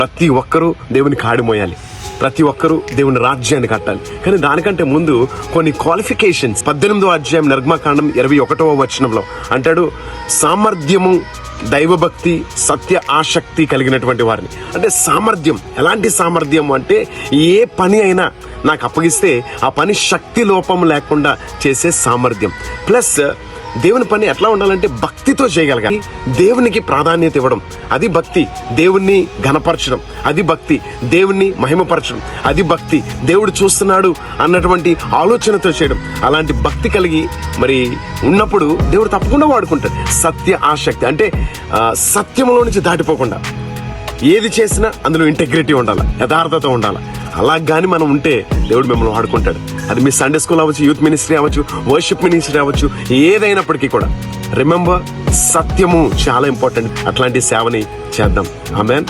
ప్రతి ఒక్కరూ దేవుని కాడి మోయాలి, ప్రతి ఒక్కరూ దేవుని రాజ్యాన్ని కట్టాలి. కానీ దానికంటే ముందు కొన్ని క్వాలిఫికేషన్స్ 18వ అధ్యాయం నిర్గమకాండం 21వ వచనంలో అంటాడు, సామర్థ్యము, దైవభక్తి, సత్య ఆసక్తి కలిగినటువంటి వారిని. అంటే సామర్థ్యం, ఎలాంటి సామర్థ్యం అంటే ఏ పని అయినా నాకు అప్పగిస్తే ఆ పని శక్తి లోపం లేకుండా చేసే సామర్థ్యం. ప్లస్ దేవుని పని ఎట్లా ఉండాలంటే భక్తితో చేయగలగాలి. దేవునికి ప్రాధాన్యత ఇవ్వడం, అది భక్తి. దేవుణ్ణి ఘనపరచడం, అది భక్తి. దేవుణ్ణి మహిమపరచడం, అది భక్తి. దేవుడు చూస్తున్నాడు అన్నటువంటి ఆలోచనతో చేయడం, అలాంటి భక్తి కలిగి మరి ఉన్నప్పుడు దేవుడు తప్పకుండా వాడుకుంటాడు. సత్య ఆసక్తి అంటే సత్యంలో నుంచి దాటిపోకుండా ఏది చేసినా అందులో ఇంటెగ్రిటీ ఉండాలి, యథార్థత ఉండాలి. అలా కానీ మనం ఉంటే దేవుడు మిమ్మల్ని వాడుకుంటాడు. అది మీ సండే స్కూల్ అవ్వచ్చు, యూత్ మినిస్ట్రీ అవ్వచ్చు, వర్షిప్ మినిస్ట్రీ అవ్వచ్చు, ఏదైనప్పటికీ కూడా రిమెంబర్, సత్యము చాలా ఇంపార్టెంట్. అట్లాంటి సేవని చేద్దాం. ఆమేన్.